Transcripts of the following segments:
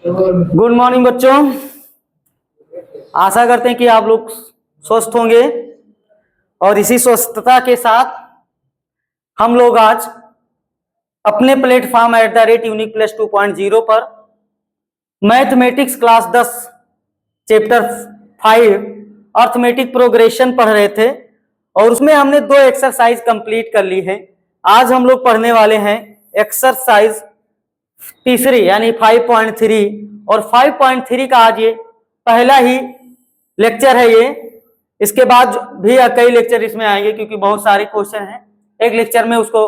Good morning बच्चों, आशा करते हैं कि आप लोग स्वस्थ होंगे और इसी स्वस्थता के साथ हम लोग आज अपने प्लेटफॉर्म @यूनिक प्लस 2.0 पर mathematics class 10 chapter 5 arithmetic progression पढ़ रहे थे और उसमें हमने 2 एक्सरसाइज कंप्लीट कर ली है। आज हम लोग पढ़ने वाले हैं एक्सरसाइज तीसरी यानी 5.3 और 5.3 का आज ये पहला ही लेक्चर है। ये इसके बाद भी कई लेक्चर इसमें आएंगे क्योंकि बहुत सारे क्वेश्चन हैं, एक लेक्चर में उसको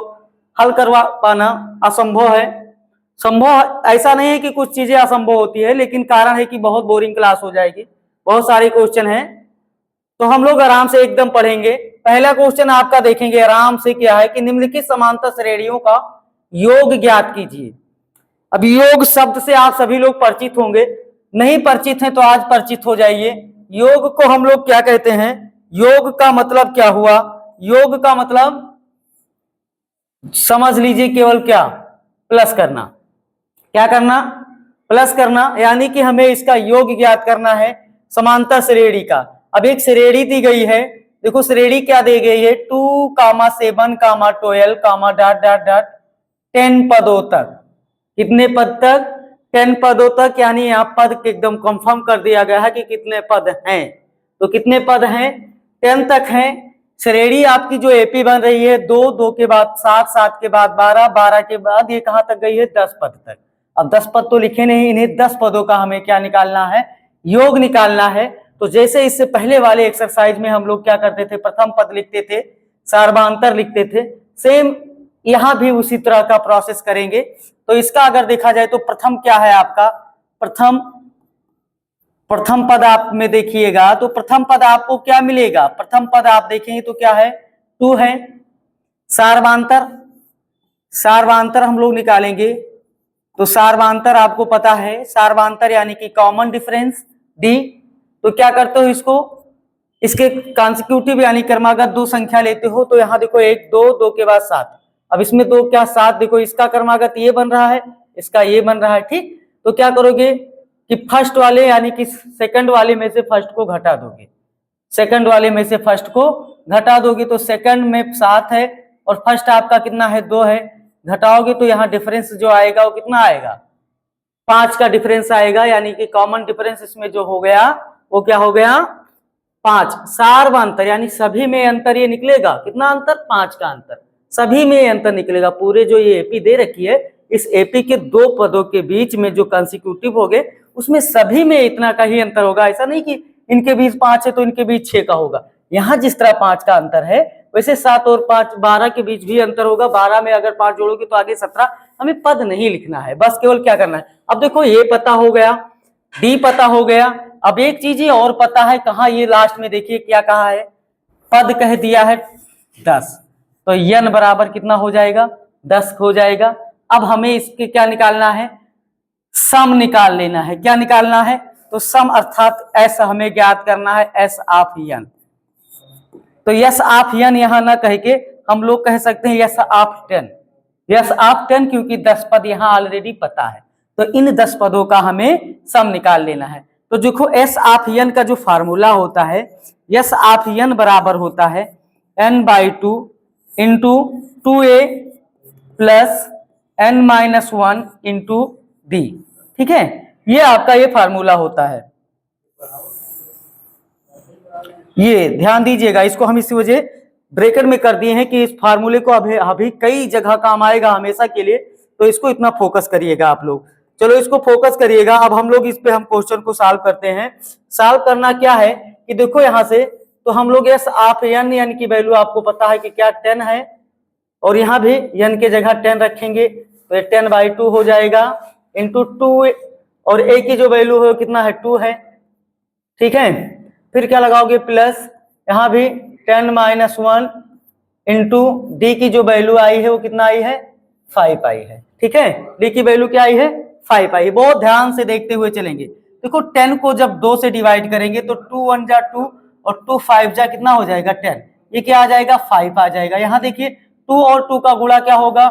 हल करवा पाना असंभव है। संभव ऐसा नहीं है कि कुछ चीजें असंभव होती है, लेकिन कारण है कि बहुत बोरिंग क्लास हो जाएगी, बहुत सारे क्वेश्चन हैं, तो हम लोग आराम से एकदम पढ़ेंगे। पहला क्वेश्चन आपका देखेंगे आराम से, क्या है कि निम्नलिखित समांतर श्रेणियों का योग ज्ञात कीजिए। अब योग शब्द से आप सभी लोग परिचित होंगे, नहीं परिचित हैं तो आज परिचित हो जाइए। योग को हम लोग क्या कहते हैं? योग का मतलब क्या हुआ? योग का मतलब समझ लीजिए केवल क्या, प्लस करना। क्या करना? प्लस करना, यानी कि हमें इसका योग ज्ञात करना है समांतर श्रेणी का। अब एक श्रेणी दी गई है, देखो श्रेणी क्या दी गई है, 2, 7, 12, 10 पदों तक। कितने पद तक? 10 पदों तक, यानी यहाँ पद एकदम कंफर्म कर दिया गया है कि कितने पद हैं। तो कितने पद हैं? 10 तक हैं। श्रेणी आपकी जो एपी बन रही है 2, 2 के बाद 7, 7 के बाद 12, 12 के बाद ये कहां तक गई है? 10 पद तक। अब 10 पद तो लिखे नहीं, इन्हें 10 पदों का हमें क्या निकालना है? योग निकालना है। तो जैसे इससे पहले वाले एक्सरसाइज में हम लोग क्या करते थे, प्रथम पद लिखते थे, सार्वधातुक लिखते थे, सेम यहां भी उसी तरह का प्रोसेस करेंगे। तो इसका अगर देखा जाए तो प्रथम क्या है आपका? प्रथम पद आप में देखिएगा तो प्रथम पद आपको क्या मिलेगा? प्रथम पद आप देखेंगे तो क्या है? 2 है। सार्वधातुक हम लोग निकालेंगे तो सार्वधातुक आपको पता है, सार्वधातुक यानी कि कॉमन डिफरेंस डी। तो क्या करते हो इसको, इसके कॉन्सिक्यूटिव यानी क्रमागत 2 संख्या लेते हो। तो यहाँ देखो 1, 2, 2 के बाद 7। अब इसमें 2 क्या 7, देखो इसका क्रमागत ये बन रहा है, इसका ये बन रहा है, ठीक। तो क्या करोगे कि फर्स्ट वाले यानी कि सेकंड वाले में से फर्स्ट को घटा दोगे, सेकंड वाले में से फर्स्ट को घटा दोगे। तो सेकंड में 7 है और फर्स्ट आपका कितना है? 2 है। घटाओगे तो यहाँ डिफरेंस जो आएगा वो कितना आएगा? 5 का डिफरेंस आएगा, यानी कि कॉमन डिफरेंस इसमें जो हो गया वो क्या हो गया? 5। सार्वधातुक यानी सभी में अंतर ये निकलेगा, कितना अंतर? 5 का अंतर, सभी में अंतर निकलेगा। पूरे जो ये एपी दे रखी है, इस एपी के 2 पदों के बीच में जो कंसेक्यूटिव हो गए उसमें सभी में इतना का ही अंतर होगा। ऐसा नहीं कि इनके बीच 5 है तो इनके बीच 6 का होगा। यहाँ जिस तरह 5 का अंतर है वैसे 7 और 5 12 के बीच भी अंतर होगा। 12 में अगर 5 जोड़ोगे तो आगे 17। हमें पद नहीं लिखना है, बस केवल क्या करना है, अब देखो ये पता हो गया, डी पता हो गया। अब एक चीज ये और पता है, कहा ये लास्ट में देखिए क्या कहा है, पद कह दिया है 10। तो n बराबर कितना हो जाएगा? 10 हो जाएगा। अब हमें इसके क्या निकालना है? सम निकाल लेना है। क्या निकालना है? तो सम अर्थात s हमें ज्ञात करना है, s ऑफ n। तो यस ऑफ n यहां ना कह के हम लोग कह सकते हैं यस ऑफ 10, यस ऑफ 10, क्योंकि 10 पद यहां ऑलरेडी पता है। तो इन 10 पदों का हमें सम निकाल लेना है। तो देखो s ऑफ n का जो फार्मूला होता है, s ऑफ n बराबर होता है n/2 into 2a plus n-1 into d, ठीक है। ये आपका ये फार्मूला होता है। ये ध्यान दीजिएगा, इसको हम इसी वजह ब्रैकेट में कर दिए हैं कि इस फार्मूले को अभी कई जगह काम आएगा हमेशा के लिए, तो इसको इतना फोकस करिएगा आप लोग। चलो इसको फोकस करिएगा। अब हम लोग इस पे हम क्वेश्चन को सॉल्व करते हैं। सॉल्व करना क्या है कि देखो यहां से तो हम लोग s ऑफ n यानी कि वैल्यू आपको पता है कि क्या 10 है, और यहाँ भी n के जगह 10 रखेंगे तो ये 10/2 हो जाएगा इंटू 2, और a की जो वैल्यू है कितना है? 2 है, ठीक है। फिर क्या लगाओगे? प्लस यहाँ भी 10-1 इंटू डी की जो वैल्यू आई है वो कितना आई है? 5 आई है, ठीक है। डी की वैल्यू क्या आई है? 5 आई है। बहुत ध्यान से देखते हुए चलेंगे। देखो 10 को जब 2 से डिवाइड करेंगे तो 2 1 जा 2 और 2 5 जा कितना हो जाएगा? 10। ये क्या आ जाएगा? 5 आ जाएगा। यहाँ देखिए 2 और 2 का गुणा क्या होगा?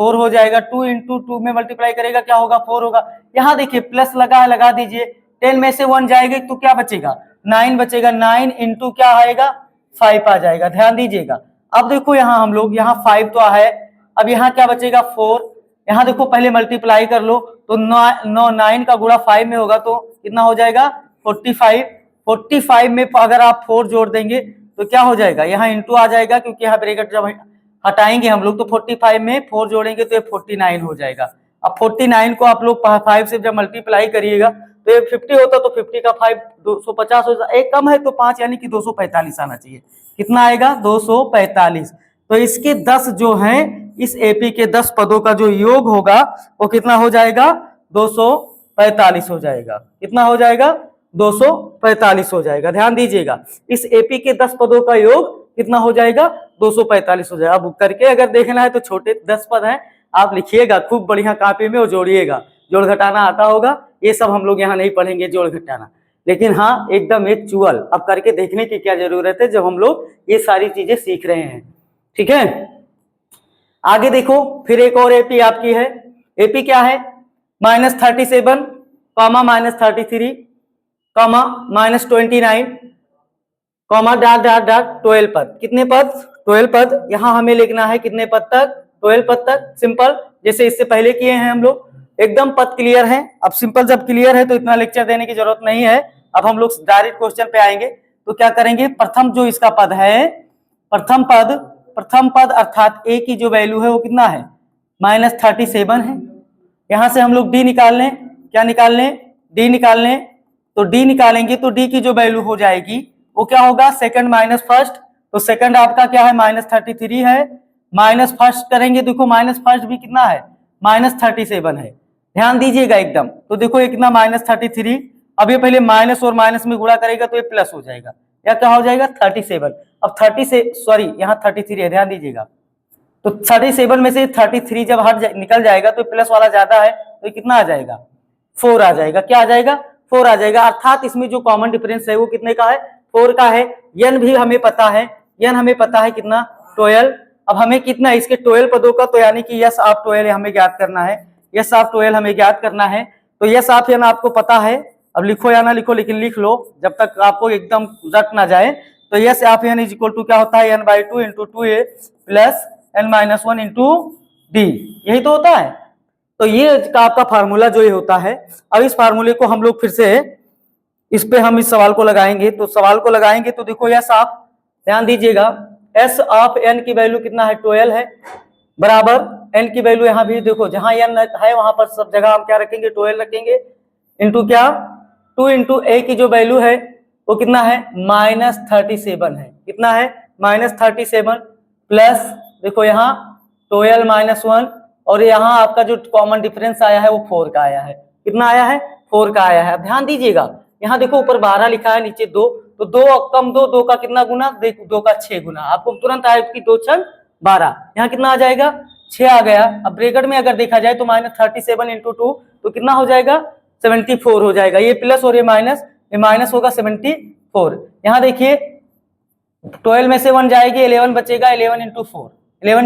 4 हो जाएगा, 2 इंटू 2 में मल्टीप्लाई करेगा क्या होगा 4 होगा। यहाँ देखिए प्लस लगा है, लगा दीजिए, 10 में से 1 जाएगा तो क्या बचेगा 9 बचेगा, 9 इंटू क्या आएगा 5 आ जाएगा, ध्यान दीजिएगा। अब देखो यहाँ हम लोग यहाँ 5 तो है, अब यहाँ क्या बचेगा 4, यहाँ देखो पहले मल्टीप्लाई कर लो तो 9 का गुणा 5 में होगा तो कितना हो जाएगा 45, 45 में अगर आप 4 जोड़ देंगे तो क्या हो जाएगा यहाँ इंटू आ जाएगा, क्योंकि यहाँ ब्रैकेट जब हटाएंगे हम लोग तो 45 में 4 जोड़ेंगे तो ये 49 हो जाएगा। अब 49 को आप लोग 5 से जब मल्टीप्लाई करिएगा तो ये 50 होता तो 50 का 5 250 हो जाएगा, एक कम है तो 5 यानी कि 245 आना चाहिए। कितना आएगा 245। तो इसके 10 जो हैं इस एपी के 10 पदों का जो योग होगा वो कितना हो जाएगा 245 हो जाएगा। कितना हो जाएगा 245 हो जाएगा, ध्यान दीजिएगा। इस एपी के 10 पदों का योग कितना हो जाएगा 245 हो जाएगा। अब करके अगर देखना है तो छोटे 10 पद हैं, आप लिखिएगा खूब बढ़िया कॉपी में और जोड़िएगा, जोड़ घटाना आता होगा, ये सब हम लोग यहाँ नहीं पढ़ेंगे जोड़ घटाना, लेकिन हाँ एकदम एक चुअल अब करके देखने की क्या जरूरत है जब हम लोग ये सारी चीजें सीख रहे हैं। ठीक है, आगे देखो फिर एक और एपी आपकी है। एपी क्या है -37 comma -33 comma -29 comma dot dot dot 12 पद। कितने पद 12 पद। यहाँ हमें लिखना है कितने पद तक 12 पद तक। सिंपल जैसे इससे पहले किए हैं हम लोग, एकदम पद क्लियर है। अब सिंपल जब क्लियर है तो इतना लेक्चर देने की जरूरत नहीं है। अब हम लोग डायरेक्ट क्वेश्चन पे आएंगे तो क्या करेंगे, प्रथम जो इसका पद है प्रथम पद अर्थात ए की जो वैल्यू है वो कितना है -37 है। यहां से हम लोग डी निकाल लें, क्या निकाल लें डी निकाल लें, तो डी निकालेंगे तो डी की जो वैल्यू हो जाएगी वो क्या होगा सेकंड माइनस फर्स्ट, तो सेकंड आपका क्या है -33 है, माइनस फर्स्ट करेंगे देखो माइनस फर्स्ट भी कितना है -37 है। ध्यान दीजिएगा एकदम, तो देखो ये कितना -33, अब ये पहले माइनस और माइनस में गुणा करेगा तो ये प्लस हो जाएगा, या क्या हो जाएगा 37। अब 30 से सॉरी यहाँ 33 है, ध्यान दीजिएगा, तो 37 में से 33 जब निकल जाएगा तो प्लस वाला ज्यादा है तो ये कितना आ जाएगा 4 आ जाएगा। क्या आ जाएगा 4 आ जाएगा, अर्थात इसमें जो कॉमन डिफरेंस है वो कितने का है 4 का है। यन भी हमें पता है, यन हमें पता है कितना 12। अब हमें कितना इसके 12 पदों का, तो यानी कि यस ऑफ 12 हमें ज्ञात करना है, यस ऑफ 12 हमें ज्ञात करना है। तो यस ऑफ यन आपको पता है, अब लिखो या ना लिखो लेकिन लिख लो जब तक आपको एकदम रट ना जाए। तो S of N is equal to क्या होता है n/2 into 2a plus n-1 into D, यही तो होता है। तो ये का आपका फार्मूला जो ये होता है। अब इस फार्मूले को हम लोग फिर से इस पे हम इस सवाल को लगाएंगे, तो सवाल को लगाएंगे तो देखो यस ऑफ, ध्यान दीजिएगा एस ऑफ एन की वैल्यू कितना है 12 है, बराबर एन की वैल्यू यहाँ भी देखो जहां एन है वहां पर सब जगह हम क्या रखेंगे 12 रखेंगे, इंटू क्या 2 इंटू ए की जो वैल्यू है वो कितना है -37 है, कितना है -37 प्लस देखो यहाँ 12-1 और यहाँ आपका जो कॉमन डिफरेंस आया है वो 4 का आया है। कितना आया है 4 का आया है। अब ध्यान दीजिएगा यहाँ देखो ऊपर 12 लिखा है नीचे 2, तो 2 कम 2 का कितना गुना, देखो 2 का 6 गुना, आपको तुरंत आया कि 2 छंग 12, यहाँ कितना आ जाएगा 6 आ गया। अब ब्रैकेट में अगर देखा जाए तो -37 इंटू 2 तो कितना हो जाएगा 74 हो जाएगा, ये प्लस और ये माइनस होगा 74। यहाँ देखिए 12 में से 1 जाएगी 11 बचेगा, 11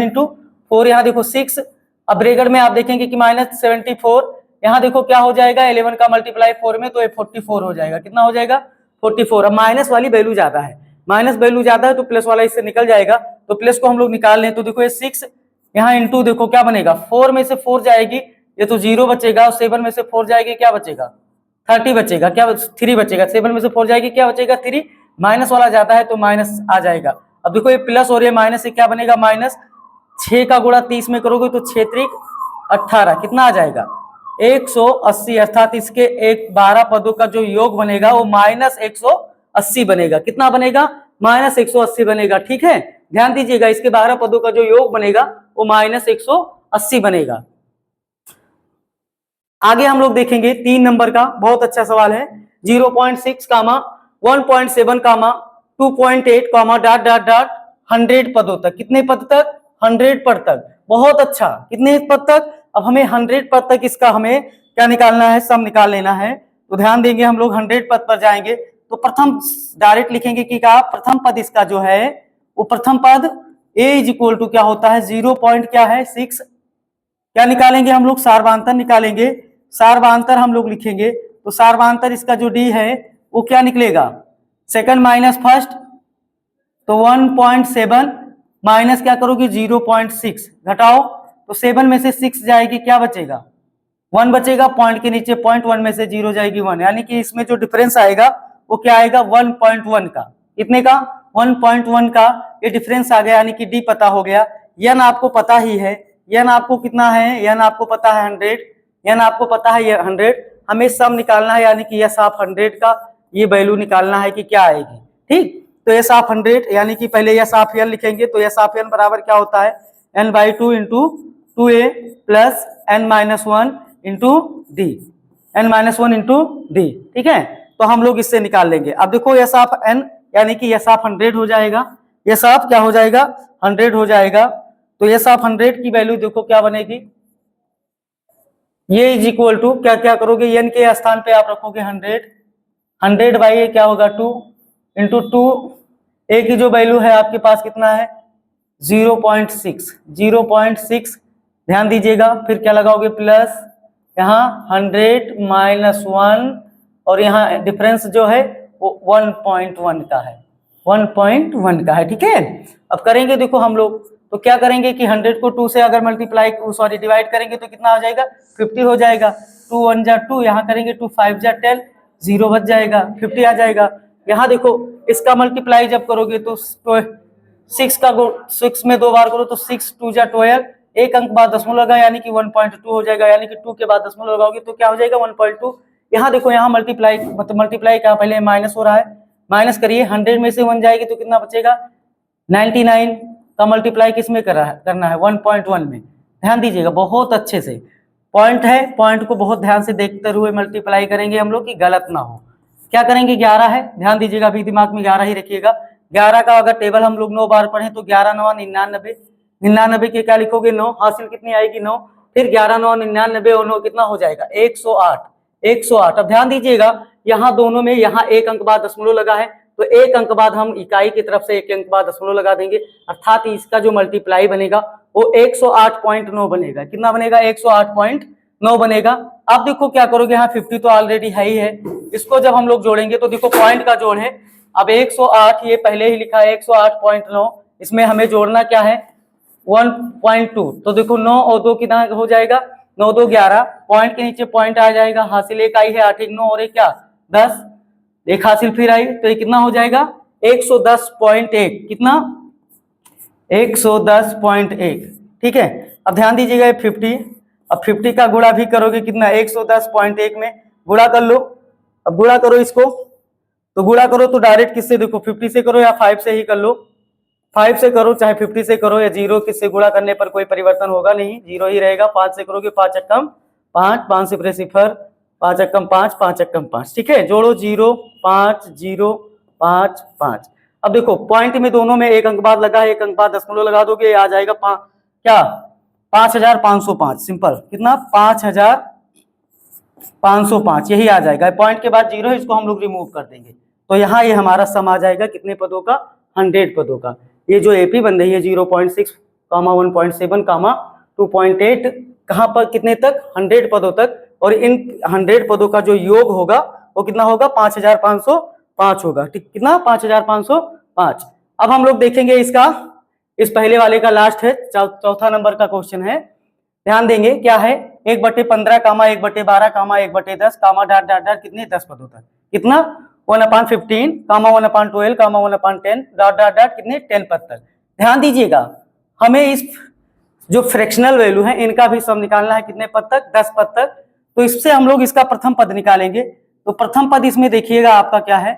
इंटू 4 यहाँ देखो 6। अब ब्रैकेट में आप देखेंगे कि -74, यहाँ देखो क्या हो जाएगा 11 का मल्टीप्लाई 4 में तो ये 44 हो जाएगा, कितना हो जाएगा 44। अब माइनस वाली वैल्यू ज्यादा है, माइनस वैल्यू ज्यादा है तो प्लस वाला इससे निकल जाएगा, तो प्लस को हम लोग निकाल लें तो देखो ये 6 यहाँ इंटू देखो क्या बनेगा 4 में से 4 जाएगी ये तो 0 बचेगा, और 7 में से 4 जाएगी क्या बचेगा 30 बचेगा, क्या 3 बचेगा, 7 में से 4 जाएगी क्या बचेगा 3, माइनस वाला जाता है तो माइनस आ जाएगा। अब देखो ये प्लस और ये माइनस से क्या बनेगा माइनस, 6 का गुणा 30 में करोगे तो 6 त्रिक 18, कितना आ जाएगा 180, अर्थात इसके एक 12 पदों का जो योग बनेगा वो -180 बनेगा, कितना बनेगा -180 बनेगा। ठीक है, ध्यान दीजिएगा इसके 12 पदों का जो योग बनेगा वो -180 बनेगा। आगे हम लोग देखेंगे 3 नंबर का बहुत अच्छा सवाल है, 0.6 कामा 1.7 कामा 2.8 कामा डॉट डॉट डॉट 100 पदों तक। कितने पद तक 100 पद तक, बहुत अच्छा, कितने पद तक, अब हमें 100 पद तक इसका हमें क्या निकालना है सम निकाल लेना है। तो ध्यान देंगे हम लोग 100 पद पर जाएंगे तो प्रथम डायरेक्ट लिखेंगे कि क्या प्रथम पद इसका जो है वो प्रथम पद a इज इक्वल टू क्या होता है 0. क्या है 6 क्या निकालेंगे हम लोग, सार्वधांतर निकालेंगे। सार्वधांतर हम लोग लिखेंगे तो सार्वधांतर इसका जो डी है वो क्या निकलेगा, सेकंड माइनस फर्स्ट, तो 1.7 माइनस क्या करोगे 0.6, घटाओ तो 7 में से 6 जाएगी, क्या बचेगा 1 बचेगा, पॉइंट के नीचे पॉइंट, 1 में से 0 जाएगी 1, यानी कि इसमें जो डिफरेंस आएगा वो क्या आएगा 1.1 का, कितने का 1.1 का ये डिफरेंस आ गया, यानी कि डी पता हो गया। यन आपको पता ही है, यन आपको कितना है, यन आपको पता है 100, यन आपको पता है ये 100, हमें सम निकालना है, यानी कि यस ऑफ 100 का ये वैल्यू निकालना है कि क्या आएगी। ठीक, तो यस ऑफ 100 यानी कि पहले यस ऑफ एन लिखेंगे, तो यस ऑफ एन बराबर क्या होता है n/2 into 2a plus n-1 into D, n-1 into D. ठीक है, तो हम लोग इससे निकाल लेंगे। अब देखो यस ऑफ n यानी कि यस ऑफ 100 हो जाएगा, यस ऑफ क्या हो जाएगा 100 हो जाएगा, तो यस ऑफ 100 की वैल्यू देखो क्या बनेगी, ये इज इक्वल टू क्या क्या करोगे, n के स्थान पे आप रखोगे 100, 100 बाई ये क्या होगा 2 इंटू 2, ए की जो वैल्यू है आपके पास कितना है 0.6, 0.6 ध्यान दीजिएगा, फिर क्या लगाओगे प्लस यहाँ 100 माइनस 1 और यहाँ डिफरेंस जो है वो 1.1 का है, 1.1 का है। ठीक है, अब करेंगे देखो हम लोग, तो क्या करेंगे कि 100 को 2 से अगर मल्टीप्लाई सॉरी डिवाइड करेंगे तो कितना हो जाएगा 50 हो जाएगा, 2 1 जा 2, यहाँ करेंगे 2 5 जा 10, 0 बच जाएगा, 50 आ जाएगा। यहाँ देखो इसका मल्टीप्लाई जब करोगे तो 6 में 2 बार करो तो 6 2 जा 12, एक अंक बाद दशमलव लगा यानी कि 1.2 हो जाएगा, यानी कि 2 के बाद दशमलव लगाओगे तो क्या हो जाएगा 1.2। यहाँ देखो यहाँ मल्टीप्लाई मतलब मल्टीप्लाई क्या पहले माइनस हो रहा है, माइनस करिए 100 में से 1 जाएगी तो कितना बचेगा 99 का मल्टीप्लाई किस में करना है 1.1 में। ध्यान दीजिएगा बहुत अच्छे से, पॉइंट है, पॉइंट को बहुत ध्यान से देखते हुए मल्टीप्लाई करेंगे हम लोग कि गलत ना हो। क्या करेंगे 11 है, ध्यान दीजिएगा अभी दिमाग में 11 ही रखिएगा। 11 का अगर टेबल हम लोग 9 बार पढ़े तो 11 9 99, 99 के क्या लिखोगे 9, हासिल कितनी आएगी 9, फिर 11 9 99 और 9 कितना हो जाएगा 108, 108। अब ध्यान दीजिएगा यहाँ दोनों में यहाँ एक अंक बाद दशमलव लगा है तो एक अंक बाद हम इकाई की तरफ से एक अंक बाद दशमलव लगा देंगे, अर्थात इसका जो मल्टीप्लाई बनेगा वो 108.9 बनेगा। कितना बनेगा 108.9 बनेगा। अब देखो क्या करोगे, यहाँ 50 तो ऑलरेडी है ही है, इसको जब हम लोग जोड़ेंगे तो देखो पॉइंट का जोड़ है, अब 108 ये पहले ही लिखा है 108.9, इसमें हमें जोड़ना क्या है 1.2, तो देखो 9 और 2 कितना हो जाएगा 9 2 11, पॉइंट के नीचे पॉइंट आ जाएगा, हासिल एक आई है 8 1 9 और एक क्या 10, एक हासिल फिर आई तो ये कितना हो जाएगा 110.1, कितना 110.1। ठीक है, अब ध्यान दीजिएगा 50, अब 50 का गुणा भी करोगे कितना 110.1 में गुणा कर लो। अब गुणा करो इसको, तो गुणा करो तो डायरेक्ट किससे देखो 50 से करो या 5 से ही कर लो, 5 से करो चाहे 50 से करो या 0 किससे गुणा करने पर कोई परिवर्तन होगा नहीं, 0 ही रहेगा। 5 से करोगे 5 एकम 5, 5 से 0, 5 एकम 5, 5 एकम 5। ठीक है, जोड़ो 0 5 0 5 5। अब देखो पॉइंट में दोनों में एक अंक बाद लगा है, एक अंक बाद दशमलव लगा दोगे आ जाएगा क्या 5505, सिंपल कितना 5505 यही आ जाएगा। पॉइंट के बाद 0 है, इसको हम लोग रिमूव कर देंगे तो यहाँ ये हमारा सम आ जाएगा कितने पदों का 100 पदों का। ये जो एपी बन रही है 0.6, 1.7, 2.8 कहाँ पर कितने तक 100 पदों तक, और इन 100 पदों का जो योग होगा वो कितना होगा 5505 होगा। ठीक, कितना 5505। अब हम लोग देखेंगे इसका, इस पहले वाले का लास्ट है, चौथा नंबर का क्वेश्चन है, ध्यान देंगे क्या है 1/15 कामा 1/12 कामा 1/10 कामा डॉट डॉट डॉट कितने 10 पदों तक, कितना 1/15 कामा 1/12 कामा 1/10 डॉट डॉट डॉट कितने 10 पद तक। ध्यान दीजिएगा हमें इस जो फ्रैक्शनल वैल्यू है इनका भी सम निकालना है कितने पद तक 10 पद तक। तो इससे हम लोग इसका प्रथम पद निकालेंगे, तो प्रथम पद इसमें देखिएगा आपका क्या है,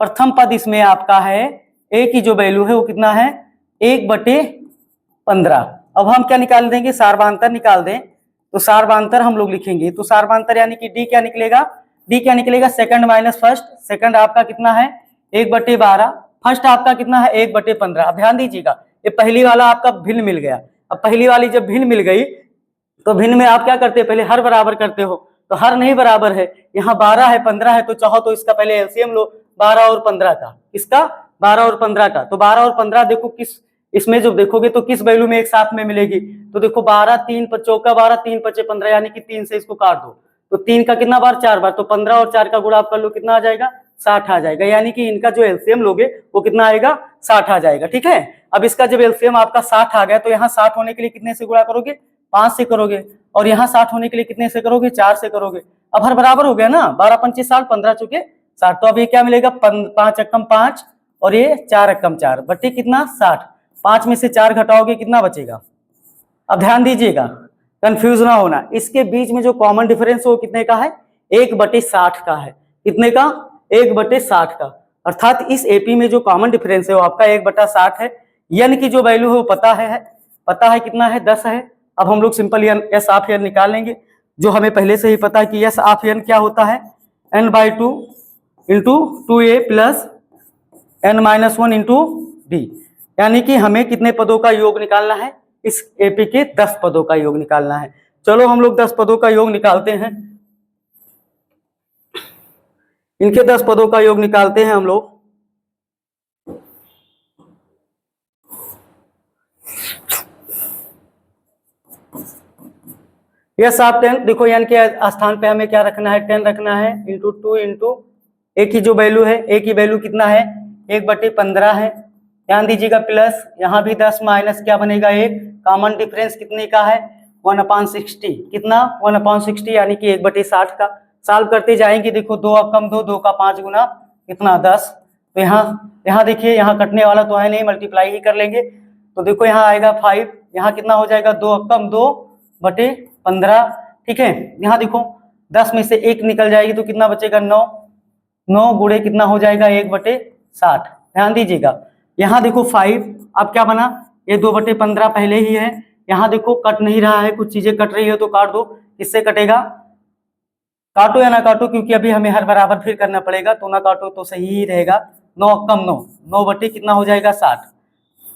प्रथम पद इसमें आपका है ए की जो वैल्यू है वो कितना है 1/15। अब हम क्या निकाल देंगे सार्वधांतर निकाल दें, तो सार्वधांतर हम लोग लिखेंगे, तो सार्वधांतर यानी कि डी क्या निकलेगा, डी क्या निकलेगा सेकंड माइनस फर्स्ट, सेकंड आपका कितना है 1/12, फर्स्ट आपका कितना है 1/15। अब ध्यान दीजिएगा ये पहली वाला आपका भिन्न मिल गया, अब पहली वाली जब भिन्न मिल गई तो भिन्न में आप क्या करते हैं पहले हर बराबर करते हो, तो हर नहीं बराबर है, यहाँ 12 है 15 है, तो चाहो तो इसका पहले एलसीएम लो 12 और 15 का, इसका 12 और 15 का, तो 12 और 15 देखो किस इसमें जब देखोगे तो किस वैल्यू में एक साथ में मिलेगी, तो देखो 12 3 चौका 12 3 पचे 15, यानी कि 3 से इसको काट दो तो 3 का कितना बार 4 बार, तो 15 और 4 का गुणा आप कर लो कितना आ जाएगा 60 आ जाएगा, यानी कि इनका जो एलसीएम लोगे वो कितना आएगा 60 आ जाएगा। ठीक है, अब इसका जब एलसीएम आपका 60 आ गया तो यहाँ 60 होने के लिए कितने से गुणा करोगे 5 से करोगे, और यहाँ 60 होने के लिए कितने से करोगे 4 से करोगे। अब हर बराबर हो गया ना, 12 पंचे 60 15 चुके 60, तो अब ये क्या मिलेगा 5 एकम 5 और ये 4 एकम 4 बटे कितना 60, 5 में से 4 घटाओगे कितना बचेगा। अब ध्यान दीजिएगा कंफ्यूज ना होना, इसके बीच में जो कॉमन डिफरेंस वो कितने का है 1/60 का है, कितने का 1/60 का, अर्थात इस एपी में जो कॉमन डिफरेंस है वो आपका 1/60 है। यन की जो वैल्यू है वो पता है कितना है 10 है। अब हम लोग सिंपल यन एस ऑफ यन निकाल लेंगे, जो हमें पहले से ही पता है कि एस ऑफ यन क्या होता है n/2 into 2a plus n-1 into D, यानी कि हमें कितने पदों का योग निकालना है, इस एपी के 10 पदों का योग निकालना है। चलो हम लोग 10 पदों का योग निकालते हैं, इनके 10 पदों का योग निकालते हैं हम लोग। यस आप 10 देखो, यानी कि स्थान पे हमें क्या रखना है 10 रखना है, इंटू 2 इंटू ए की जो वैल्यू है, ए की वैल्यू कितना है 1/15 है, ध्यान दीजिएगा, प्लस यहाँ भी 10 माइनस क्या बनेगा 1, कॉमन डिफरेंस कितने का है 1/60, कितना 1/60 यानी कि 1/60 का। सॉल्व करते जाएंगे, देखो 2 कम 2, 2 का 5 गुना कितना 10, तो यहाँ देखिए यहाँ कटने वाला तो है नहीं, मल्टीप्लाई ही कर लेंगे, तो देखो यहाँ आएगा 5, यहाँ कितना हो जाएगा 2 कम 2/15। ठीक है, यहाँ देखो 10 में से 1 निकल जाएगी तो कितना बचेगा 9, 9 गुणे कितना हो जाएगा 1/60। ध्यान दीजिएगा यहाँ देखो 5, अब क्या बना ये 2/15 पहले ही है, यहाँ देखो कट नहीं रहा है, कुछ चीजें कट रही है तो काट दो, किससे कटेगा, काटो या ना काटो क्योंकि अभी हमें हर बराबर फिर करना पड़ेगा, तो ना काटो तो सही ही रहेगा। 9 कम 9, 9 बटे कितना हो जाएगा 60,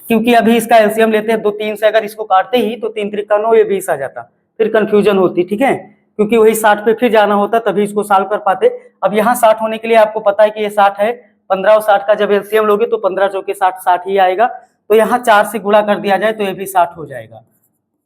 क्योंकि अभी इसका एलसीएम लेते हैं 2 3 से, अगर इसको काटते ही तो 3 3 का 9 ये 20 आ जाता, फिर कंफ्यूजन होती। ठीक है, क्योंकि वही 60 पे फिर जाना होता तभी इसको सॉल्व कर पाते। अब यहाँ 60 होने के लिए आपको पता है कि ये 60 है, 15 और 60 का जब एलसीएम लोगे तो 15 चौके 60 60 ही आएगा, तो यहाँ 4 से गुणा कर दिया जाए तो ये भी 60 हो जाएगा।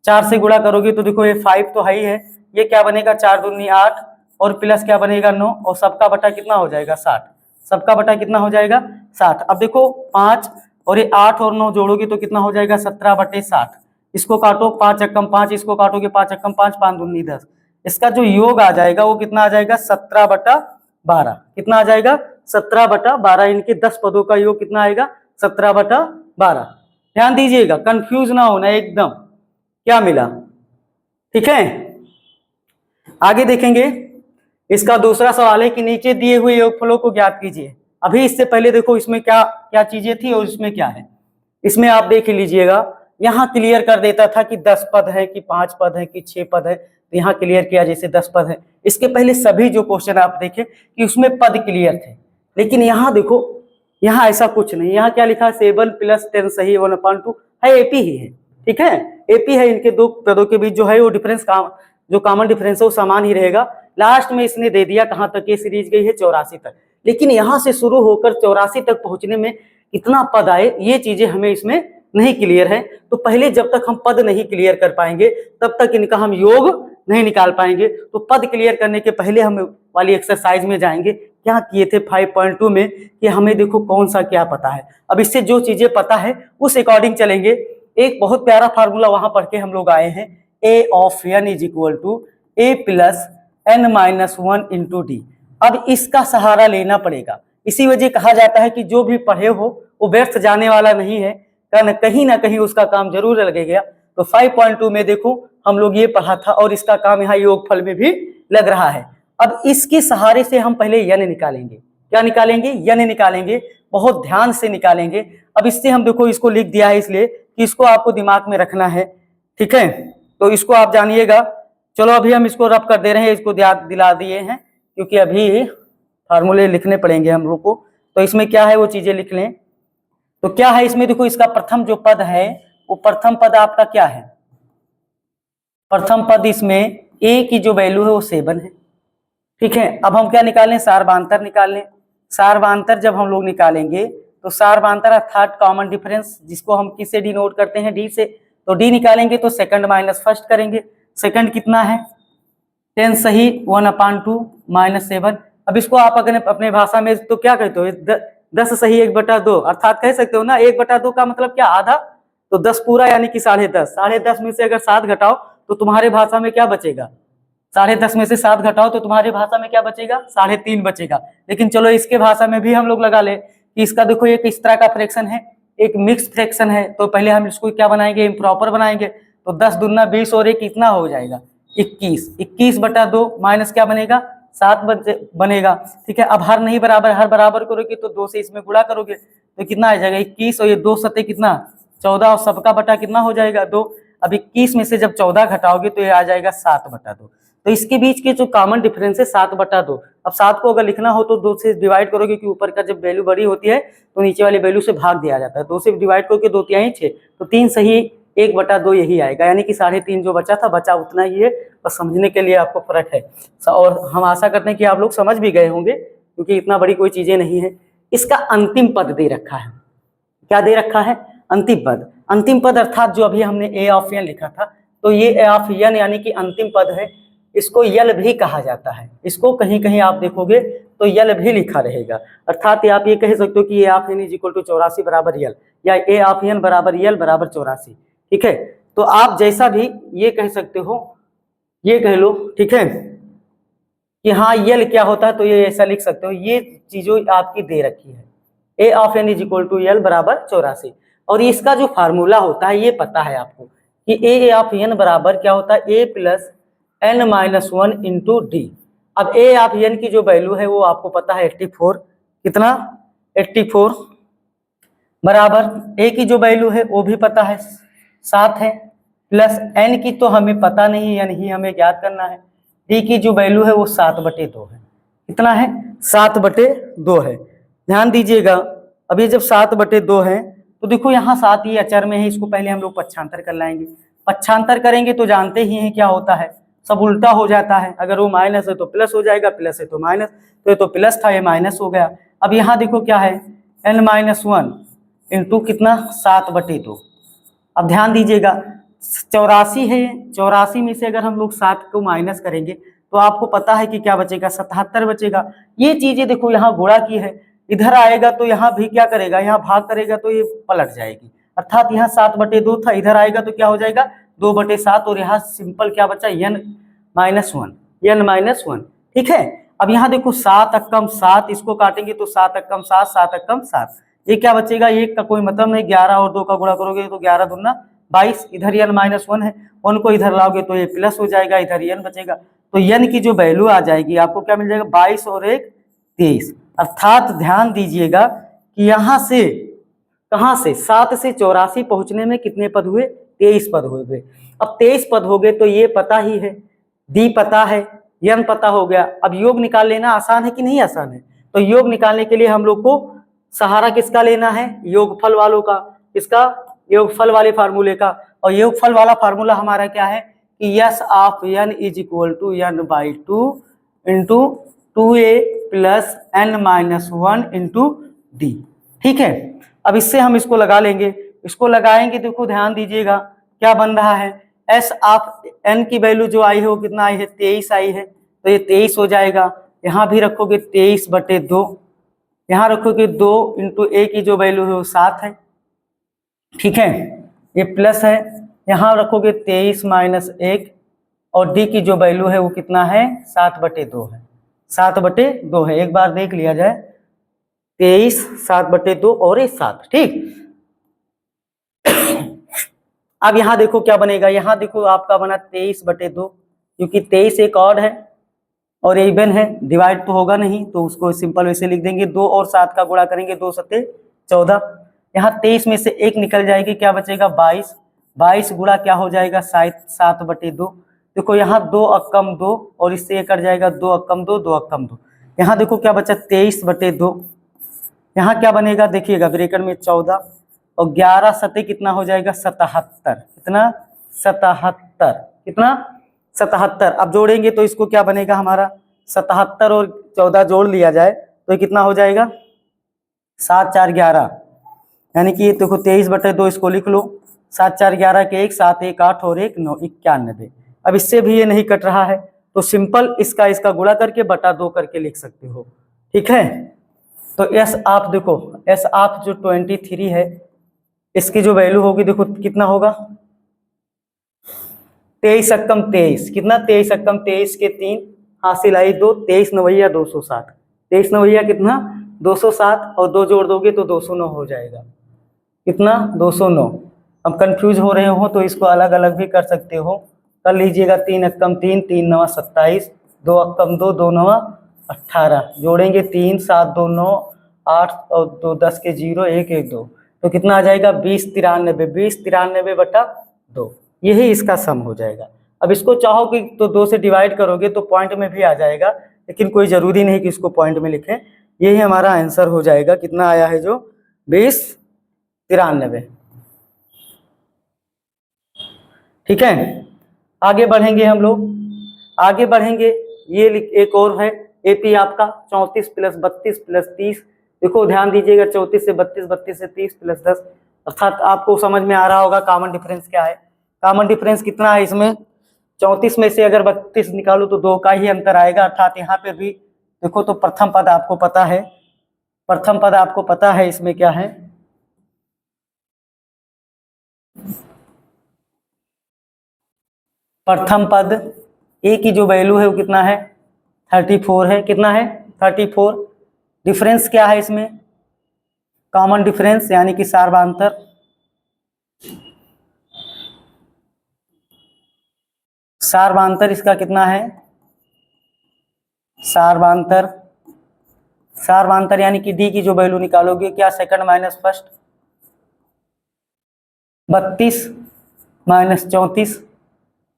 4 से गुणा करोगे तो देखो ये 5 तो है ही है, ये क्या बनेगा 4 दूनी 8 और प्लस क्या बनेगा 9, और सबका बटा कितना हो जाएगा 60, सबका बटा कितना हो जाएगा 60। अब देखो 5 और ये 8 और 9 जोड़ोगे तो कितना हो जाएगा 17/60, इसको काटो 5 एकम 5, इसको काटोगे 5 एकम 5, 5 दूनी 10, इसका जो योग आ जाएगा वो कितना आ जाएगा 17/12, कितना आ जाएगा 17/12, इनके 10 पदों का योग कितना आएगा 17/12। ध्यान दीजिएगा कंफ्यूज ना होना एकदम, क्या मिला। ठीक है, आगे देखेंगे, इसका दूसरा सवाल है कि नीचे दिए हुए योगफलों को ज्ञात कीजिए। अभी इससे पहले देखो इसमें क्या क्या चीजें थी और इसमें क्या है, इसमें आप देख लीजिएगा, यहाँ क्लियर कर देता था कि 10 पद है कि 5 पद है कि 6 पद है, तो यहाँ क्लियर किया जैसे 10 पद है। इसके पहले सभी जो क्वेश्चन आप देखें कि उसमें पद क्लियर थे, लेकिन यहाँ देखो यहाँ ऐसा कुछ नहीं, यहाँ क्या लिखा 7 + 10 सही 1/2 है, एपी ही है। ठीक है, एपी है, इनके दो पदों के बीच जो है वो डिफरेंस जो कॉमन डिफरेंस है वो समान ही रहेगा। लास्ट में इसने दे दिया कहाँ तक ये सीरीज गई है 84 तक, लेकिन यहाँ से शुरू होकर 84 तक पहुंचने में कितना पद आए ये चीजें हमें इसमें नहीं क्लियर है। तो पहले जब तक हम पद नहीं क्लियर कर पाएंगे तब तक इनका हम योग नहीं निकाल पाएंगे। तो पद क्लियर करने के पहले हम वाली एक्सरसाइज में जाएंगे, क्या किए थे 5.2 में कि हमें देखो कौन सा क्या पता है। अब इससे जो चीजें पता है उस अकॉर्डिंग चलेंगे। एक बहुत प्यारा फार्मूला वहां पढ़ के हम लोग आए हैं, a of n = a + n-1 × d। अब इसका सहारा लेना पड़ेगा, इसी वजह कहा जाता है कि जो भी पढ़े हो वो व्यर्थ जाने वाला नहीं है, कहीं ना कहीं उसका काम जरूर लगेगा। तो 5.2 में देखो हम लोग ये पढ़ा था और इसका काम यहाँ योगफल में भी लग रहा है। अब इसके सहारे से हम पहले यन निकालेंगे, क्या निकालेंगे यन निकालेंगे, बहुत ध्यान से निकालेंगे। अब इससे हम देखो इसको लिख दिया है इसलिए कि इसको आपको दिमाग में रखना है। ठीक है, तो इसको आप जानिएगा। चलो अभी हम इसको रब कर दे रहे हैं, इसको याद दिला दिए हैं क्योंकि अभी फार्मूले लिखने पड़ेंगे हम लोग को। तो इसमें क्या है वो चीजें लिख लें। तो क्या है इसमें देखो, इसका प्रथम जो पद है वो प्रथम पद आपका क्या है, प्रथम पद इसमें a की जो वैल्यू है वो 7 है। ठीक है, अब हम क्या निकालें सार्वांतर निकाल लें। सार्वांतर जब हम लोग निकालेंगे तो सार्वधांतर अर्थात कॉमन डिफरेंस, जिसको हम किससे डिनोट करते हैं, डी से। तो डी निकालेंगे तो सेकंड माइनस फर्स्ट करेंगे। सेकंड कितना है 10 सही 1/2 -7। अब इसको आप अगर अपने भाषा में तो क्या कहते हो, 10 सही 1/2, अर्थात कह सकते हो ना 1/2 का मतलब क्या, आधा। तो 10 पूरा यानी कि 10.5, 10.5 में से अगर 7 घटाओ तो तुम्हारे भाषा में क्या बचेगा, 10.5 में से 7 घटाओ तो तुम्हारी भाषा में क्या बचेगा, 3.5 बचेगा। लेकिन चलो इसके भाषा में भी हम लोग लगा ले कि इसका देखो एक इस तरह का फ्रैक्शन है, एक मिक्स फ्रैक्शन है, तो पहले हम इसको क्या बनाएंगे, इम्प्रॉपर बनाएंगे। तो 10 दूना 20 और एक कितना हो जाएगा 21, 21/2 माइनस क्या बनेगा 7 बनेगा। ठीक है, अब हर नहीं बराबर, हर बराबर करोगे तो 2 से इसमें गुणा करोगे तो कितना आ जाएगा 21, और ये 2 सत्ते कितना 14, और सबका बटा कितना हो जाएगा 2। अब 21 में से जब 14 घटाओगे तो ये आ जाएगा 7/2। तो इसके बीच के जो कॉमन डिफरेंस है 7/2। अब 7 को अगर लिखना हो तो 2 से डिवाइड करोगे, क्योंकि ऊपर का जब वैल्यू बड़ी होती है तो नीचे वाली वैल्यू से भाग दिया जाता है। 2 से डिवाइड करोगे 2 तिहाई 6, तो 3 सही 1/2 यही आएगा, यानी कि 3.5 जो बचा था बचा उतना ही है। बस समझने के लिए आपको फर्क है, और हम आशा करते हैं कि आप लोग समझ भी गए होंगे, क्योंकि इतना बड़ी कोई चीजें नहीं है। इसका अंतिम पद दे रखा है, क्या दे रखा है, अंतिम पद। अंतिम पद अर्थात जो अभी हमने ए ऑफ एन लिखा था, तो ये ए ऑफ एन यानी कि अंतिम पद है। इसको यल भी कहा जाता है, इसको कहीं कहीं आप देखोगे तो यल भी लिखा रहेगा। अर्थात आप ये कह सकते हो कि A of N is equal to 84 बराबर यल, या ए ऑफ एन बराबर यल बराबर 84। ठीक है, तो आप जैसा भी ये कह सकते हो, ये कह लो। ठीक है, कि हाँ यल क्या होता है, तो ये ऐसा लिख सकते हो। ये चीजों आपकी दे रखी है, A of N is equal to L बराबर 84। और इसका जो फार्मूला होता है ये पता है आपको कि ए ऑफ एन बराबर क्या होता है, A plus N minus 1 into D. अब ए ऑफ एन की जो वैल्यू है वो आपको पता है 84, कितना 84 बराबर ए की जो वैल्यू है वो भी पता है 7 है, प्लस एन की तो हमें पता नहीं, यानी ही हमें ज्ञात करना है। डी की जो वैल्यू है वो 7/2 है, कितना है 7/2 है। ध्यान दीजिएगा, अब ये जब 7/2 है तो देखो यहाँ 7 ही अचर में है, इसको पहले हम लोग पक्षांतर कर लाएंगे। पक्षांतर करेंगे तो जानते ही हैं क्या होता है, सब उल्टा हो जाता है। अगर वो माइनस है तो प्लस हो जाएगा, प्लस है तो माइनस, तो ये तो प्लस था ये माइनस हो गया। अब यहाँ देखो क्या है n-1 इंटू कितना 7/2। अब ध्यान दीजिएगा 84 है, 84 में से अगर हम लोग 7 को माइनस करेंगे तो आपको पता है कि क्या बचेगा 77 बचेगा। ये चीजें देखो यहाँ गुणा की है, इधर आएगा तो यहाँ भी क्या करेगा, यहाँ भाग करेगा तो ये पलट जाएगी। अर्थात यहाँ 7/2 था, इधर आएगा तो क्या हो जाएगा 2/7, और यहाँ सिंपल क्या बचा n-1, n-1। ठीक है, अब यहाँ देखो 7 अक्कम 7, इसको काटेंगे तो 7 अक्कम 7, 7 अक्कम 7, ये क्या बचेगा, एक का कोई मतलब नहीं, 11 और 2 का गुणा करोगे तो 11 दूना 22, इधर n-1 है, 1 को इधर लाओगे तो ये प्लस हो जाएगा, इधर n बचेगा। तो n की जो वैल्यू आ जाएगी आपको क्या मिल जाएगा 22 और 1 23। अर्थात ध्यान दीजिएगा कि यहाँ से कहाँ से 7 से 84 पहुंचने में कितने पद हुए, 23 पद हो गए। अब 23 पद हो गए तो ये पता ही है, डी पता है, n पता हो गया। अब योग निकाल लेना आसान है कि नहीं आसान है, तो योग निकालने के लिए हम लोग को सहारा किसका लेना है, योगफल वालों का, किसका, योगफल वाले फार्मूले का। और योगफल वाला फार्मूला हमारा क्या है कि S of n is equal to n/2 into 2a plus n-1 into D. ठीक है, अब इससे हम इसको लगा लेंगे, इसको लगाएंगे, देखो ध्यान दीजिएगा क्या बन रहा है, एस ऑफ n की वैल्यू जो आई है वो कितना आई है 23 आई है, तो ये 23 हो जाएगा। यहाँ भी रखोगे 23/2, यहाँ रखोगे 2 इंटू ए की जो वैल्यू है वो 7 है। ठीक है, ये प्लस है, यहाँ रखोगे 23 माइनस 1, और डी की जो वैल्यू है वो कितना है 7/2 है, 7/2 है। एक बार देख लिया जाए, 23 7/2 और ये 7। ठीक, अब यहाँ देखो क्या बनेगा, यहाँ देखो आपका बना 23/2, क्योंकि 23 एक ऑड है और इवन है, डिवाइड तो होगा नहीं, तो उसको सिंपल वैसे लिख देंगे। 2 और 7 का गुणा करेंगे, 2 सत्ते 14। यहाँ 23 में से 1 निकल जाएगी, क्या बचेगा 22, 22 गुणा क्या हो जाएगा 7/2। देखो यहाँ 2 अक्कम 2, और इससे ये कट जाएगा 2 अक्कम 2, 2 अक्कम 2। यहाँ देखो क्या बचा 23/2, यहाँ क्या बनेगा देखिएगा ब्रैकेट में 14 और 11 सत्ते कितना हो जाएगा 77, कितना 77, कितना 77। अब जोड़ेंगे तो इसको क्या बनेगा हमारा 77 और 14 जोड़ लिया जाए तो ये कितना हो जाएगा 7 4 11, यानी कि देखो 23/2 इसको लिख लो, 7 4 11 के 1, 7 1 8 और 1 9, 91। अब इससे भी ये नहीं कट रहा है तो सिंपल इसका गुणा करके बटा 2 करके लिख सकते हो, ठीक है। तो एस आप देखो, एस आप जो 23 है इसकी जो वैल्यू होगी देखो कितना होगा, 23 अक्कम 23, कितना 23 अक्कम 23 के 3 हासिल आई 2, 23 नवैया 260, 23 नवैया कितना 260 और 2 जोड़ दोगे तो 209 हो जाएगा, कितना 209। अब कंफ्यूज हो रहे हो तो इसको अलग अलग भी कर सकते हो, कर लीजिएगा 3 अक्कम 3, 3 9 27, 2 अक्कम 2, 2 9 18, जोड़ेंगे 3 7 2 9 8 और 2 10 के 0 1 1 2, तो कितना आ जाएगा 20 93, 20 93 बटा 2, यही इसका सम हो जाएगा। अब इसको चाहो कि तो 2 से डिवाइड करोगे तो पॉइंट में भी आ जाएगा, लेकिन कोई ज़रूरी नहीं कि इसको पॉइंट में लिखें, यही हमारा आंसर हो जाएगा। कितना आया है जो 20 93, ठीक है। आगे बढ़ेंगे हम लोग, आगे बढ़ेंगे, ये एक और है एपी आपका 34 + 32 + 30, देखो ध्यान दीजिएगा 34 से 32, 32 से 30 + 10, अर्थात आपको समझ में आ रहा होगा कॉमन डिफरेंस क्या है। कॉमन डिफरेंस कितना है इसमें, 34 में से अगर 32 निकालो तो 2 का ही अंतर आएगा, अर्थात यहाँ पे भी देखो तो प्रथम पद आपको पता है, प्रथम पद आपको पता है इसमें क्या है, प्रथम पद ए की जो वैल्यू है वो कितना है 34 है, कितना है 34। डिफरेंस क्या है इसमें, कॉमन डिफरेंस यानी कि सार्वधातर, सार्वधातर इसका कितना है, सार्वधातर, सार्वधातर यानी कि डी की जो वैल्यू निकालोगे क्या second minus first, 32 minus 34,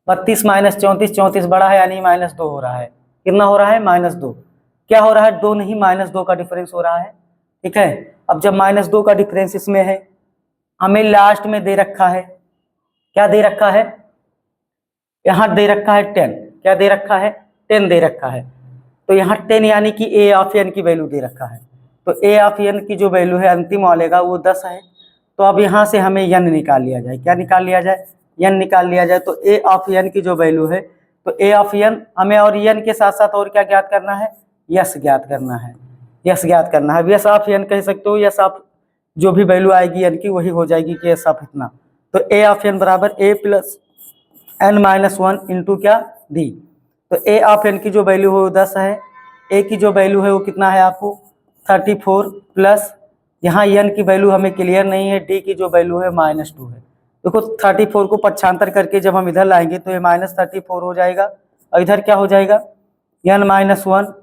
32 minus 34, 34 बड़ा है यानी -2 हो रहा है, कितना हो रहा है -2, क्या हो रहा है 2 नहीं -2 का डिफरेंस हो रहा है, ठीक है। अब जब -2 का डिफरेंस इसमें है, हमें लास्ट में दे रखा है, क्या दे रखा है, यहाँ दे रखा है 10, क्या दे रखा है 10 दे रखा है, तो यहाँ 10 यानी कि ए ऑफ एन की वैल्यू दे रखा है, तो ए ऑफ एन की जो वैल्यू है अंतिम वाले का वो 10 है, तो अब यहाँ से हमें एन निकाल लिया जाए, क्या निकाल लिया जाए, एन निकाल लिया जाए, तो ए ऑफ एन की जो वैल्यू है, तो ए ऑफ एन हमें और एन के साथ साथ और क्या ज्ञात करना है, यस ज्ञात करना है, यस ज्ञात करना है, यस ऑफ एन कह सकते हो, यस ऑफ जो भी वैल्यू आएगी एन की वही हो जाएगी कि यस ऑफ इतना, तो ए ऑफ एन बराबर ए प्लस n-1 इंटू क्या डी, तो ए ऑफ एन की जो वैल्यू है वो 10 है, ए की जो वैल्यू है वो कितना है आपको 34 प्लस यहाँ एन की वैल्यू हमें क्लियर नहीं है, डी की जो वैल्यू है -2 है, देखो 34 को पक्षांतर करके जब हम इधर लाएंगे तो ये -34 हो जाएगा और इधर क्या हो जाएगा n-1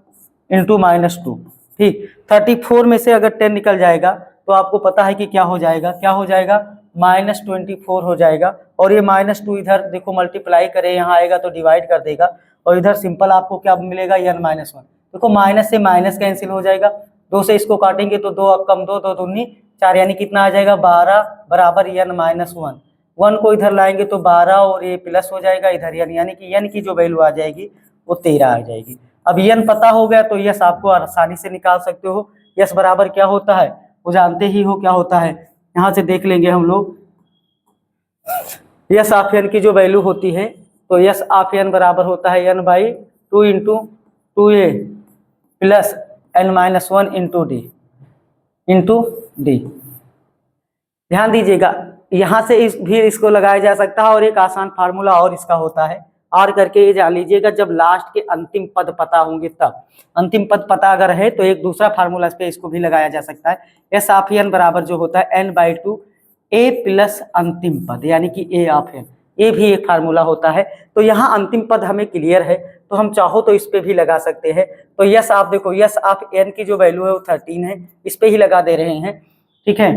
इंटू -2, ठीक। 34 में से अगर 10 निकल जाएगा तो आपको पता है कि क्या हो जाएगा, क्या हो जाएगा -24 हो जाएगा, और ये -2 इधर देखो मल्टीप्लाई करे यहाँ आएगा तो डिवाइड कर देगा, और इधर सिंपल आपको क्या मिलेगा n-1, देखो माइनस से माइनस कैंसिल हो जाएगा, 2 से इसको काटेंगे तो 2 कम 2 2 दूनी 4 यानी कितना आ जाएगा 12 बराबर n-1, 1 को इधर लाएंगे तो 12 और ये प्लस हो जाएगा इधर यानी कि n की जो वैल्यू आ जाएगी वो 13 आ जाएगी। अब n पता हो गया तो यस आपको आसानी से निकाल सकते हो, यस बराबर क्या होता है वो जानते ही हो क्या होता है, यहाँ से देख लेंगे हम लोग, यस ऑफ एन की जो वैल्यू होती है तो यस ऑफ एन बराबर होता है n/2 into 2a plus n-1 into D, ध्यान दीजिएगा यहाँ से भी इसको लगाया जा सकता है, और एक आसान फार्मूला और इसका होता है, और करके ये जान लीजिएगा जब लास्ट के अंतिम पद पता होंगे तब, अंतिम पद पता अगर है तो एक दूसरा फार्मूला इस पे इसको भी लगाया जा सकता है, एस ऑफ एन बराबर जो होता है n/2 ए प्लस अंतिम पद यानी कि ए ऑफ एन, ये भी एक फार्मूला होता है। तो यहाँ अंतिम पद हमें क्लियर है तो हम चाहो तो इस पे भी लगा सकते हैं, तो यस आप देखो यस ऑफ एन की जो वैल्यू है वो 13 है, इस पे ही लगा दे रहे हैं, ठीक है।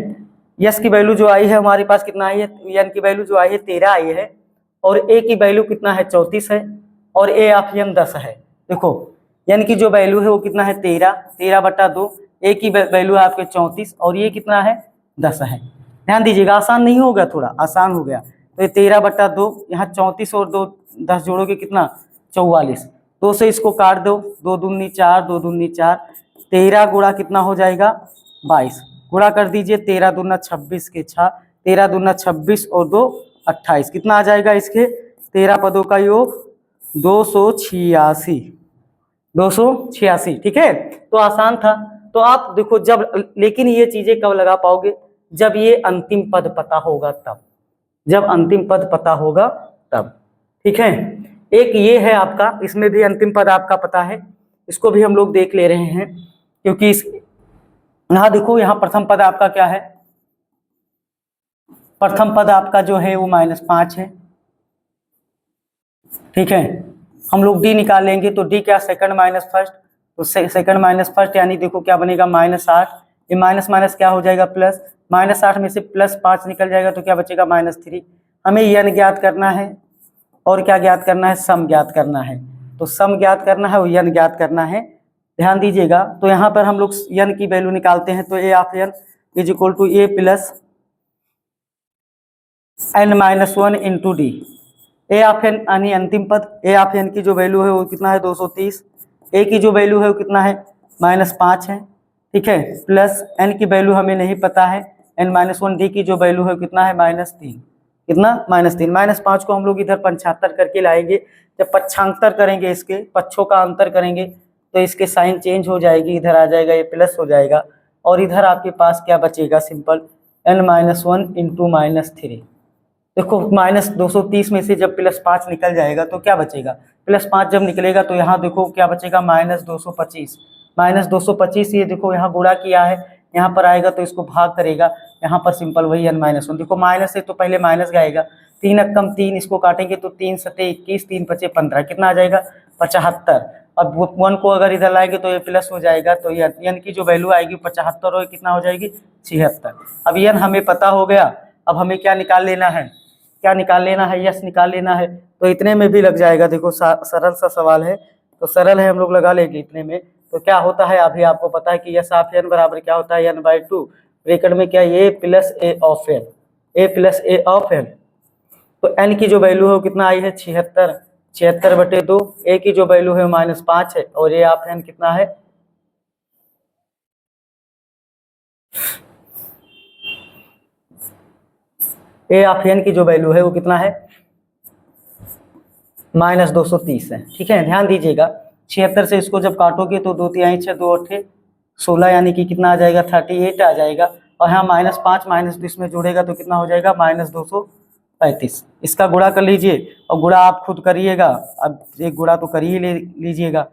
यस की वैल्यू जो आई है हमारे पास कितना आई है, एन की वैल्यू जो आई है 13 आई है, और ए की वैल्यू कितना है 34 है, और ए ऑफ एन 10 है, देखो एन की जो वैल्यू है वो कितना है 13/2, ए की वैल्यू है आपके 34 और ये कितना है 10 है, ध्यान दीजिएगा आसान नहीं हो गया, थोड़ा आसान हो गया, तो ये 13/2 यहाँ 34 और 2 10 जोड़ोगे कितना 44, 2 से इसको काट दो, 2 दूनी 4 2 दूनी 4, 13 गुणा कितना हो जाएगा 22, गुणा कर दीजिए, 13 दूना 26 के 6, 13 दूना 26 और 2 28, कितना आ जाएगा इसके 13 पदों का योग 286, 286। ठीक है, तो आसान था। तो आप देखो जब, लेकिन ये चीजें कब लगा पाओगे, जब ये अंतिम पद पता होगा तब, जब अंतिम पद पता होगा तब। ठीक है, एक ये है आपका, इसमें भी अंतिम पद आपका पता है, इसको भी हम लोग देख ले रहे हैं, क्योंकि इस यहाँ देखो, यहाँ प्रथम पद आपका क्या है, प्रथम पद आपका जो है वो -5 है। ठीक है, हम लोग डी निकाल लेंगे, तो डी क्या, सेकंड माइनस फर्स्ट, तो सेकंड माइनस फर्स्ट यानी देखो क्या बनेगा -8, ये माइनस माइनस क्या हो जाएगा प्लस, -8 में से +5 निकल जाएगा तो क्या बचेगा -3। हमें यन ज्ञात करना है और क्या ज्ञात करना है, सम ज्ञात करना है, तो सम ज्ञात करना है और यन ज्ञात करना है। ध्यान दीजिएगा, तो यहाँ पर हम लोग यन की वैल्यू निकालते हैं, तो A of N is equal to A plus n-1 into D. A of N यानी अंतिम पद, ए ऑफ एन की जो वैल्यू है वो कितना है 230, ए की जो वैल्यू है वो कितना है -5 है। ठीक है, प्लस एन की वैल्यू हमें नहीं पता है, n-1, डी की जो वैल्यू है कितना है -3, कितना -3, -5 को हम लोग इधर पंचांतर करके लाएंगे, जब पक्षांतर करेंगे, इसके पक्षों का अंतर करेंगे तो इसके साइन चेंज हो जाएगी, इधर आ जाएगा ये प्लस हो जाएगा, और इधर आपके पास क्या बचेगा, सिंपल n-1 इंटू -3। देखो -230 में से जब +5 निकल जाएगा तो क्या बचेगा, +5 जब निकलेगा तो यहाँ देखो क्या बचेगा -225, -225, ये देखो यहाँ गुणा किया है, यहाँ पर आएगा तो इसको भाग करेगा, यहाँ पर सिंपल वही n-1, देखो माइनस है तो पहले माइनस गाएगा, 3 अक्कम 3, इसको काटेंगे तो 3 सते 21, 3 पचे 15, कितना आ जाएगा 75। अब 1 को अगर इधर लाएंगे तो ये प्लस हो जाएगा, तो यन की जो वैल्यू आएगी 75 और कितना हो जाएगी 76। अब यन हमें पता हो गया, अब हमें क्या निकाल लेना है, क्या निकाल लेना है, यस निकाल लेना है, तो इतने में भी लग जाएगा। देखो सरल सा सवाल है, तो सरल है, हम लोग लगा लेंगे इतने में। तो क्या होता है, अभी आपको पता है कि यस ऑफ एन बराबर क्या होता है, n/2 ब्रैकेट में क्या, a plus a of n, a plus a of n. तो एन की जो वैल्यू है वो कितना आई है 76, 76/2, ए की जो वैल्यू है -5 है, और ए ऑफ एन कितना है, ए ऑफ एन की जो वैल्यू है वो कितना है -230 है। ठीक है, ध्यान दीजिएगा, 76 से इसको जब काटोगे तो 2 तिहाई 6, 2 8 16, यानी कि कितना आ जाएगा 38 आ जाएगा, और यहाँ -5 माइनस इसमें जोड़ेगा तो कितना हो जाएगा -235। इसका गुणा कर लीजिए, और गुणा आप खुद करिएगा, अब एक गुणा तो कर ही लीजिएगा,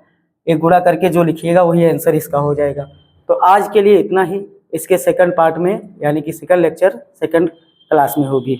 एक गुणा करके जो लिखिएगा वही आंसर इसका हो जाएगा। तो आज के लिए इतना ही, इसके सेकंड पार्ट में यानी कि सेकंड लेक्चर सेकंड क्लास में होगी।